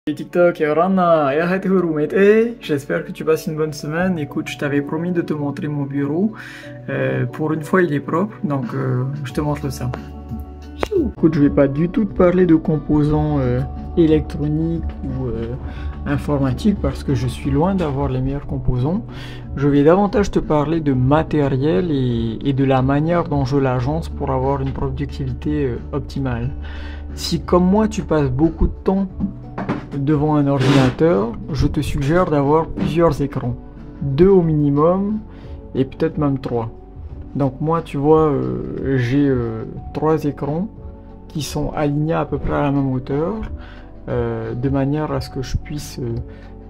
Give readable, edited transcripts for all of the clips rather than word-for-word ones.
Et TikTok et Rana, et arrête de roumer. J'espère que tu passes une bonne semaine. Écoute, je t'avais promis de te montrer mon bureau. Pour une fois, il est propre, donc je te montre ça. Écoute, je vais pas du tout te parler de composants électroniques ou informatiques parce que je suis loin d'avoir les meilleurs composants. Je vais davantage te parler de matériel et de la manière dont je l'agence pour avoir une productivité optimale. Si comme moi tu passes beaucoup de temps devant un ordinateur, je te suggère d'avoir plusieurs écrans. 2 au minimum et peut-être même 3. Donc moi tu vois j'ai 3 écrans qui sont alignés à peu près à la même hauteur de manière à ce que je puisse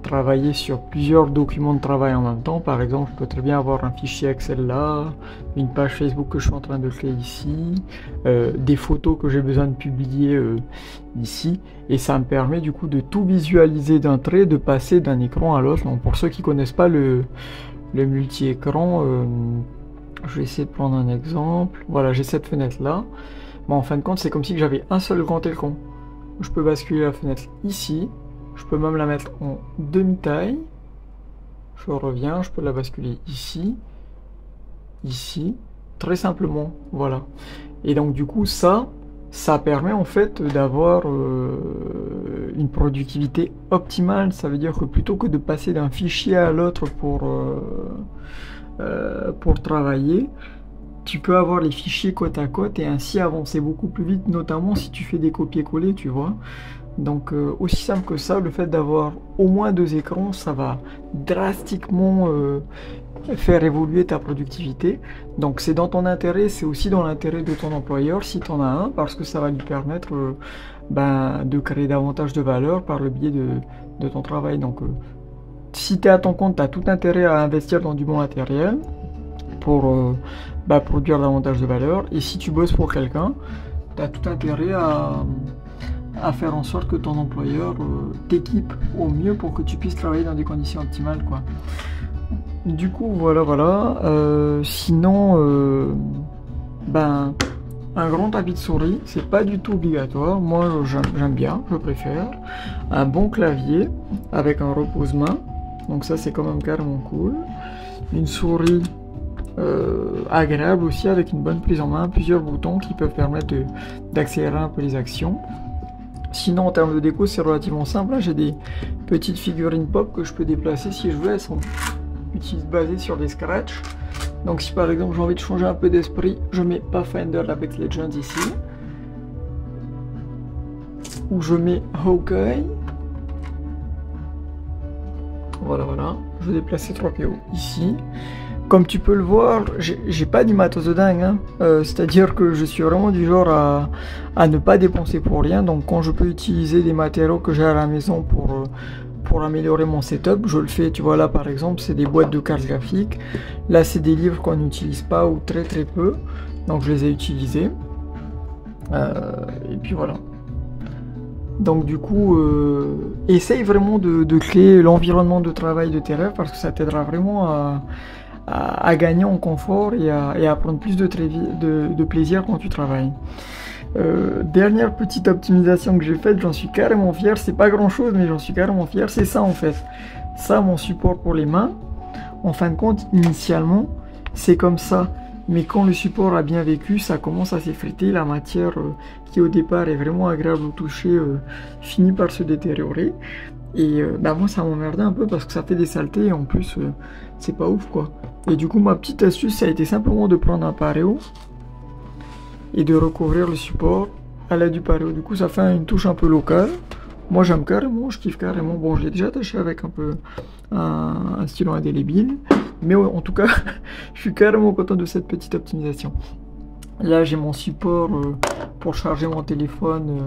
travailler sur plusieurs documents de travail en même temps. Par exemple, je peux très bien avoir un fichier Excel là, une page Facebook que je suis en train de créer ici, des photos que j'ai besoin de publier ici, et ça me permet du coup de tout visualiser d'un trait, de passer d'un écran à l'autre. Donc pour ceux qui connaissent pas le multi-écran, je vais essayer de prendre un exemple. Voilà, j'ai cette fenêtre là. Mais en fin de compte, c'est comme si j'avais un seul grand écran. Je peux basculer la fenêtre ici. Je peux même la mettre en demi-taille. Je reviens, je peux la basculer ici. Ici. Très simplement. Voilà. Et donc du coup, ça permet en fait d'avoir une productivité optimale. Ça veut dire que plutôt que de passer d'un fichier à l'autre pour travailler, tu peux avoir les fichiers côte à côte et ainsi avancer beaucoup plus vite, notamment si tu fais des copier-coller, tu vois. Donc aussi simple que ça, le fait d'avoir au moins 2 écrans, ça va drastiquement faire évoluer ta productivité. Donc c'est dans ton intérêt, c'est aussi dans l'intérêt de ton employeur si tu en as un, parce que ça va lui permettre de créer davantage de valeur par le biais de ton travail. Donc si tu es à ton compte, tu as tout intérêt à investir dans du bon matériel pour produire davantage de valeur. Et si tu bosses pour quelqu'un, tu as tout intérêt à faire en sorte que ton employeur t'équipe au mieux pour que tu puisses travailler dans des conditions optimales, quoi. Du coup, voilà. Sinon, un grand tapis de souris, c'est pas du tout obligatoire. Moi, j'aime bien, je préfère. Un bon clavier avec un repose-main. Donc ça, c'est quand même carrément cool. Une souris agréable aussi, avec une bonne prise en main, plusieurs boutons qui peuvent permettre d'accélérer un peu les actions. Sinon, en termes de déco, c'est relativement simple. Là, j'ai des petites figurines pop que je peux déplacer si je veux. Elles sont basées sur des scratchs. Donc si par exemple j'ai envie de changer un peu d'esprit, je mets Pathfinder d'Apex Legends ici, ou je mets Hawkeye. Voilà, je vais déplacer 3 PO ici. Comme tu peux le voir, j'ai pas du matos de dingue, hein. C'est-à-dire que je suis vraiment du genre à ne pas dépenser pour rien. Donc quand je peux utiliser des matériaux que j'ai à la maison pour améliorer mon setup, je le fais. Tu vois là par exemple, c'est des boîtes de cartes graphiques. Là c'est des livres qu'on n'utilise pas ou très peu. Donc je les ai utilisés. Et puis voilà. Donc du coup, essaye vraiment de créer l'environnement de travail de tes rêves parce que ça t'aidera vraiment à gagner en confort et à prendre plus de plaisir quand tu travailles. Dernière petite optimisation que j'ai faite, j'en suis carrément fier. C'est pas grand chose, mais j'en suis carrément fier. C'est ça en fait. Ça, mon support pour les mains. En fin de compte, initialement, c'est comme ça. Mais quand le support a bien vécu, ça commence à s'effriter. La matière qui au départ est vraiment agréable au toucher finit par se détériorer. Et moi ça m'emmerdait un peu parce que ça fait des saletés et en plus c'est pas ouf, quoi. Et du coup ma petite astuce, ça a été simplement de prendre un pareo et de recouvrir le support à l'aide du pareo. Du coup ça fait une touche un peu locale. Moi j'aime carrément, je kiffe carrément. Bon, je l'ai déjà attaché avec un peu un stylo indélébile, mais en tout cas je suis carrément content de cette petite optimisation. Là j'ai mon support pour charger mon téléphone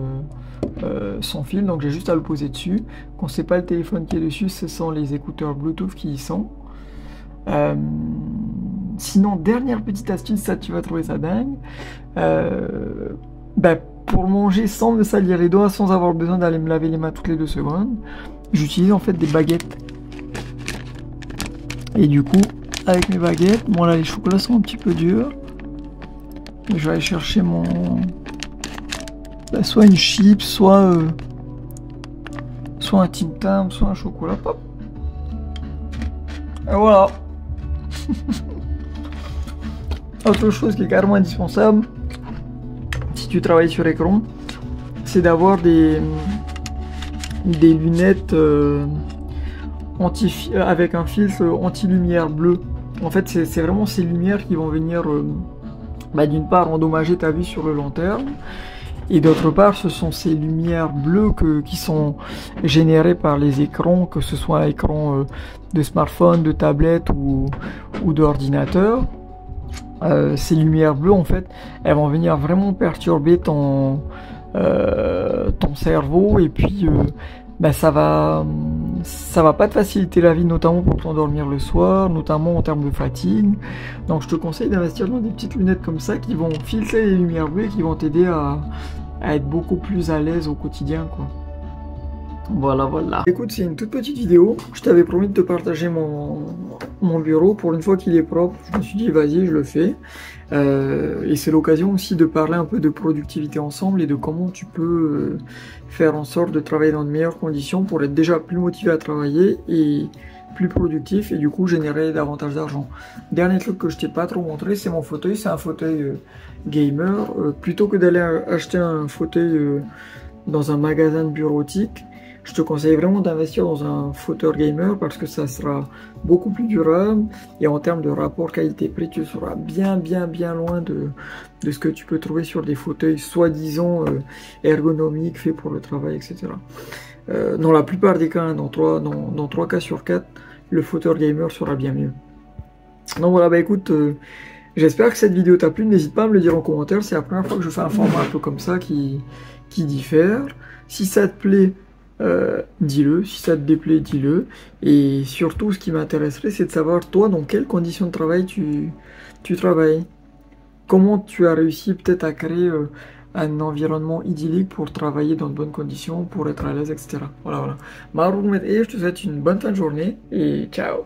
sans fil, donc j'ai juste à le poser dessus. Quand c'est pas le téléphone qui est dessus, ce sont les écouteurs Bluetooth qui y sont. Sinon, dernière petite astuce, ça tu vas trouver ça dingue. Pour manger sans me salir les doigts, sans avoir besoin d'aller me laver les mains toutes les 2 secondes, j'utilise en fait des baguettes. Et du coup, avec mes baguettes, bon là les chocolats sont un petit peu durs. Je vais aller chercher soit une chip, soit soit un Tim Tam, soit un chocolat pop. Et voilà. Autre chose qui est carrément indispensable, si tu travailles sur écran, c'est d'avoir des lunettes avec un filtre anti-lumière bleue. En fait, c'est vraiment ces lumières qui vont venir d'une part endommager ta vue sur le long terme, et d'autre part ce sont ces lumières bleues qui sont générées par les écrans, que ce soit un écran de smartphone, de tablette ou d'ordinateur. Ces lumières bleues, en fait, elles vont venir vraiment perturber ton cerveau, et puis ça va pas te faciliter la vie, notamment pour t'endormir le soir, notamment en termes de fatigue. Donc je te conseille d'investir dans des petites lunettes comme ça qui vont filtrer les lumières bleues et qui vont t'aider à être beaucoup plus à l'aise au quotidien, quoi. Voilà. Écoute, c'est une toute petite vidéo. Je t'avais promis de te partager mon bureau. Pour une fois qu'il est propre, je me suis dit vas-y, je le fais. Et c'est l'occasion aussi de parler un peu de productivité ensemble et de comment tu peux faire en sorte de travailler dans de meilleures conditions pour être déjà plus motivé à travailler et plus productif, et du coup générer davantage d'argent. Dernier truc que je t'ai pas trop montré, c'est mon fauteuil. C'est un fauteuil gamer. Plutôt que d'aller acheter un fauteuil dans un magasin de bureautique, je te conseille vraiment d'investir dans un fauteuil gamer parce que ça sera beaucoup plus durable, et en termes de rapport qualité-prix, tu seras bien loin de ce que tu peux trouver sur des fauteuils soi-disant ergonomiques, faits pour le travail, etc. Dans la plupart des cas, dans 3 cas sur 4, le fauteuil gamer sera bien mieux. Donc voilà, écoute, j'espère que cette vidéo t'a plu. N'hésite pas à me le dire en commentaire. C'est la première fois que je fais un format un peu comme ça qui diffère. Si ça te plaît, dis-le. Si ça te déplaît, dis-le. Et surtout, ce qui m'intéresserait, c'est de savoir, toi, dans quelles conditions de travail tu travailles. Comment tu as réussi peut-être à créer un environnement idyllique pour travailler dans de bonnes conditions, pour être à l'aise, etc. Voilà. Je te souhaite une bonne fin de journée et ciao.